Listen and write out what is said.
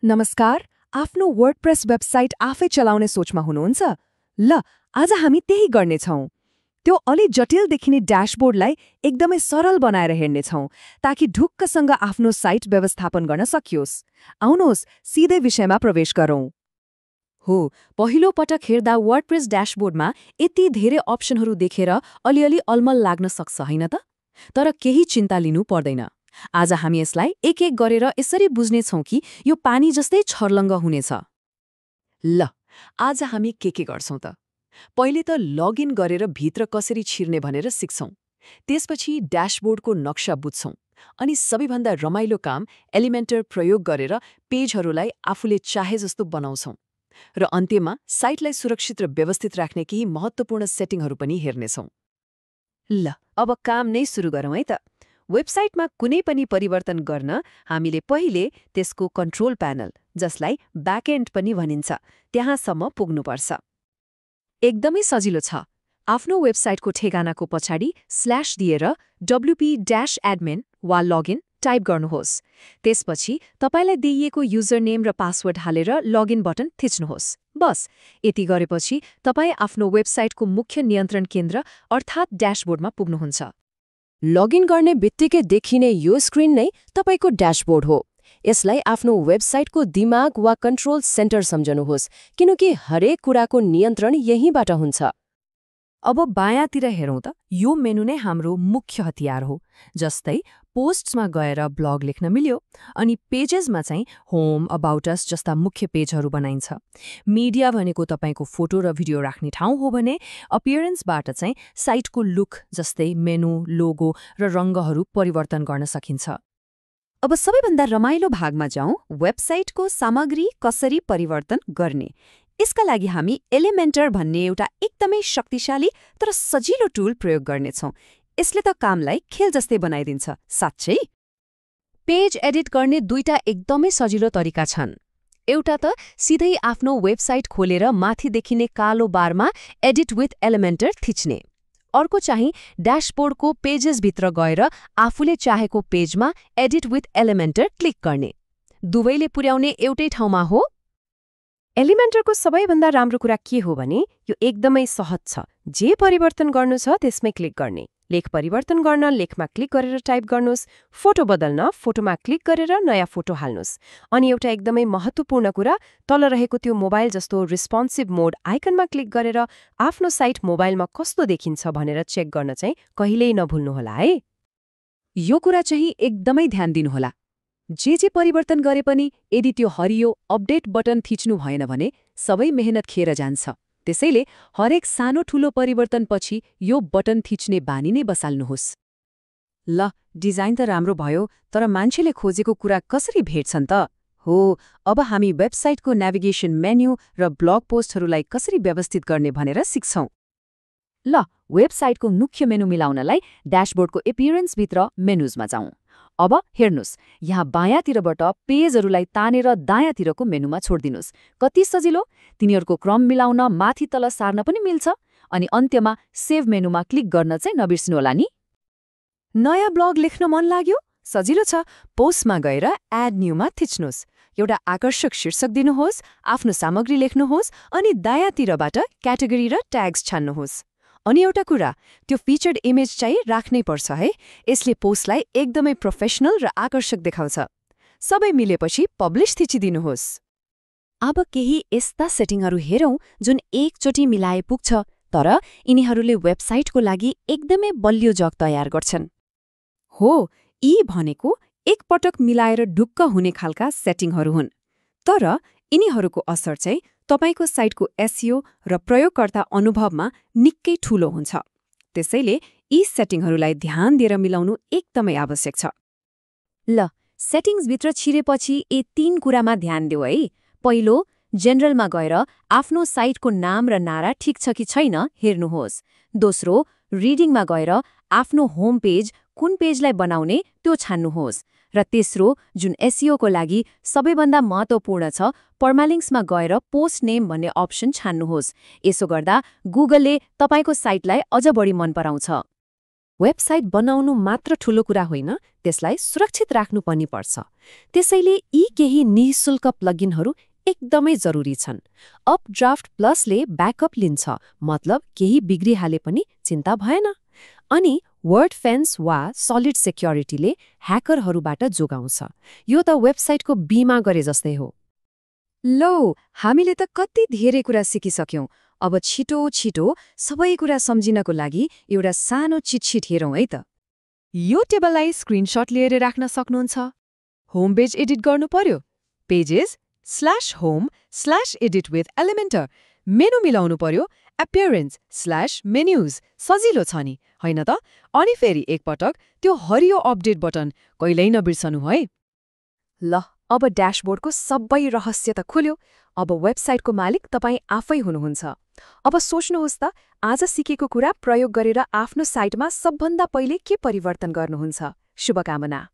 नमस्कार, आफ्नो WordPress website आफै चलाउने सोचमा हुनुहुन्छ? ल, आज हामी त्यही गर्नेछौँ। त्यो अलि जटिल देखिने ड्याशबोर्डलाई एकदमै सरल बनाएर हेर्नेछौँ, ताकि ढुक्कसँग आफ्नो साइट व्यवस्थापन गर्न सकियोस्। आउनुहोस्, सिधै विषयमा प्रवेश गरौँ। हो, पहिलो पटक हेर्दा वर्डप्रेस ड्याशबोर्डमा यति धेरै अप्सनहरू देखेर अलिअलि अलमल लाग्न सक्छ हैन त? तर केही चिन्ता लिनु पर्दैन। आज हामी यसलाई एक एक गरेर यसरी बुझ्नेछौँ कि यो पानी जस्तै छर्लङ्ग हुनेछ। ल, आज हामी के गर्छौँ त? पहिले त लगइन गरेर भित्र कसरी छिर्ने भनेर सिक्छौँ। त्यसपछि ड्याशबोर्डको नक्सा बुझ्छौँ अनि सबैभन्दा रमाइलो काम एलिमेन्टर प्रयोग गरेर पेजहरूलाई आफूले चाहे जस्तो बनाउँछौँ। र अन्त्यमा साइटलाई सुरक्षित र व्यवस्थित राख्ने केही महत्त्वपूर्ण सेटिङहरू पनि हेर्नेछौँ। ल, अब काम नै सुरु गरौँ है त। वेबसाइटमा कुनै पनि परिवर्तन गर्न हामीले पहिले त्यसको कन्ट्रोल प्यानल, जसलाई ब्याकएन्ड पनि भनिन्छ, त्यहाँसम्म पुग्नुपर्छ। एकदमै सजिलो छ। आफ्नो वेबसाइटको ठेगानाको पछाडि स्ल्याश दिएर wp-admin वा लगइन टाइप गर्नुहोस्। त्यसपछि तपाईलाई दिइएको युजर नेम र पासवर्ड हालेर लगइन बटन थिच्नुहोस्। बस, यति गरेपछि तपाईँ आफ्नो वेबसाइटको मुख्य नियन्त्रण केन्द्र अर्थात् ड्याशबोर्डमा पुग्नुहुन्छ। लगइन गर्ने बित्तिकै देखिने यो स्क्रिन नै तपाईको ड्याशबोर्ड हो। यसलाई आफ्नो वेबसाइटको दिमाग वा कन्ट्रोल सेन्टर सम्झनुहोस्, किनकि हरेक कुराको नियन्त्रण यहीँबाट हुन्छ। अब बायाँतिर हेरौँ त, यो मेनु नै हाम्रो मुख्य हतियार हो। जस्तै पोस्ट्समा गएर ब्लग लेख्न मिल्यो, अनि पेजेसमा चाहिँ होम, अबाउट अस जस्ता मुख्य पेजहरू बनाइन्छ। मिडिया भनेको तपाईको फोटो र भिडियो राख्ने ठाउँ हो भने अपियरेन्सबाट चाहिँ साइटको लुक जस्तै मेनु, लोगो र रङ्गहरू परिवर्तन गर्न सकिन्छ। अब सबैभन्दा रमाइलो भागमा जाउँ, वेबसाइटको सामग्री कसरी परिवर्तन गर्ने। यसका लागि हामी एलिमेन्टर भन्ने एउटा एकदमै शक्तिशाली तर सजिलो टुल प्रयोग गर्नेछौँ। यसले त कामलाई खेल जस्तै बनाइदिन्छ, साँच्चै। पेज एडिट गर्ने दुईटा एकदमै सजिलो तरिका छन्। एउटा त सिधै आफ्नो वेबसाइट खोलेर माथि देखिने कालो बारमा एडिट विथ एलिमेन्टर थिच्ने। अर्को चाहिँ ड्याशबोर्डको पेजेसभित्र गएर आफूले चाहेको पेजमा एडिट विथ एलिमेन्टर क्लिक गर्ने। दुवैले पुर्याउने एउटै ठाउँमा हो। एलिमेन्टरको सबैभन्दा राम्रो कुरा के हो भने यो एकदमै सहज छ। जे परिवर्तन गर्नु छ त्यसमै क्लिक गर्ने। लेख परिवर्तन गर्न लेखमा क्लिक गरेर टाइप गर्नुहोस्। फोटो बदल्न फोटोमा क्लिक गरेर नयाँ फोटो हाल्नुहोस्। अनि एउटा एकदमै महत्त्वपूर्ण कुरा, तल रहेको त्यो मोबाइल जस्तो रिस्पोन्सिभ मोड आइकनमा क्लिक गरेर आफ्नो साइट मोबाइलमा कस्तो देखिन्छ भनेर चेक गर्न चाहिँ कहिल्यै नभुल्नुहोला है। यो कुरा चाहिँ एकदमै ध्यान दिनुहोला। जे परिवर्तन गरे पनि यदि त्यो हरियो अपडेट बटन थिच्नु भएन भने सबै मेहनत खेर जान्छ। त्यसैले हरेक सानो ठूलो परिवर्तनपछि यो बटन थिच्ने बानी नै बसाल्नुहोस्। ल, डिजाइन त राम्रो भयो, तर मान्छेले खोजेको कुरा कसरी भेट्छन् त? हो, अब हामी वेबसाइटको नेभिगेसन मेन्यु र ब्लग पोस्टहरूलाई कसरी व्यवस्थित गर्ने भनेर सिक्छौँ। ल, वेबसाइटको मुख्य मेनु मिलाउनलाई ड्याशबोर्डको एपियरेन्सभित्र मेनुजमा जाउँ। अब हेर्नुहोस्, यहाँ बायाँतिरबाट पेजहरूलाई तानेर दायाँतिरको मेनुमा छोडिदिनुहोस्। कति सजिलो! तिनीहरूको क्रम मिलाउन माथि तल सार्न पनि मिल्छ। अनि अन्त्यमा सेभ मेनुमा क्लिक गर्न चाहिँ नबिर्सिनुहोला नि। नयाँ ब्लग लेख्न मन लाग्यो? सजिलो छ। पोस्टमा गएर एड न्यूमा थिच्नुहोस्। एउटा आकर्षक शीर्षक दिनुहोस्, आफ्नो सामग्री लेख्नुहोस् अनि दायाँतिरबाट क्याटेगोरी र ट्याग्स छान्नुहोस्। अनि एउटा कुरा, त्यो फिचर्ड इमेज चाहिँ राख्नै पर्छ है। यसले पोस्टलाई एकदमै प्रोफेसनल र आकर्षक देखाउँछ। सबै मिलेपछि पब्लिश थिचिदिनुहोस्। अब केही यस्ता सेटिङहरू हेरौँ जुन एकचोटि मिलाए पुग्छ, तर यिनीहरूले वेबसाइटको लागि एकदमै बलियो जग तयार गर्छन्। हो, यी भनेको एकपटक मिलाएर ढुक्क हुने खालका सेटिङहरू हुन्। तर यिनीहरूको असर चाहिँ तपाईको साइटको एसइओ र प्रयोगकर्ता अनुभवमा निकै ठूलो हुन्छ। त्यसैले यी सेटिङहरूलाई ध्यान दिएर मिलाउनु एकदमै आवश्यक छ। ल, सेटिङ्सभित्र छिरेपछि यी 3 कुरामा ध्यान देऊ है। पहिलो, जेनरलमा गएर आफ्नो साइटको नाम र नारा ठिक छ कि छैन हेर्नुहोस्। दोस्रो, रिडिङमा गएर आफ्नो होम पेज कुन पेजलाई बनाउने त्यो छान्नुहोस्। र तेस्रो, जुन एसइओको लागि सबैभन्दा महत्त्वपूर्ण छ, पर्मालिङ्क्समा गएर पोस्ट नेम भन्ने अप्सन छान्नुहोस्। यसो गर्दा गुगलले तपाईको साइटलाई अझ बढी मन पराउँछ। वेबसाइट बनाउनु मात्र ठूलो कुरा होइन, त्यसलाई सुरक्षित राख्नु पनि पर्छ। त्यसैले यी केही निःशुल्क प्लगइनहरू एकदमै जरुरी छन्। अपड्राफ्ट प्लसले ब्याकअप लिन्छ, मतलब केही बिग्रिहाले पनि चिन्ता भएन। अनि वर्डफेन्स वा सलिड सेक्युरिटीले ह्याकरहरूबाट जोगाउँछ। यो त वेबसाइटको बीमा गरे जस्तै हो। लौ, हामीले त कति धेरै कुरा सिकिसक्यौं। अब छिटो छिटो सबै कुरा सम्झिनको लागि एउटा सानो चिटसिट हेरौँ है त। यो टेबललाई स्क्रिनशट लिएर राख्न सक्नुहुन्छ। होम पेज एडिट गर्नु पर्यो, pages/home/edit with Elementor। मेनु मिलाउनु पर्यो, appearance/menus। सजिलो छ नि, होइन त? अनि फेरि एकपटक त्यो हरियो अपडेट बटन कहिल्यै नबिर्सनु है। ल, अब ड्याशबोर्डको सबै रहस्य त खुल्यो। अब वेबसाइटको मालिक तपाईँ आफै हुनुहुन्छ। अब सोच्नुहोस् त, आज सिकेको कुरा प्रयोग गरेर आफ्नो साइटमा सबभन्दा पहिले के परिवर्तन गर्नुहुन्छ? शुभकामना।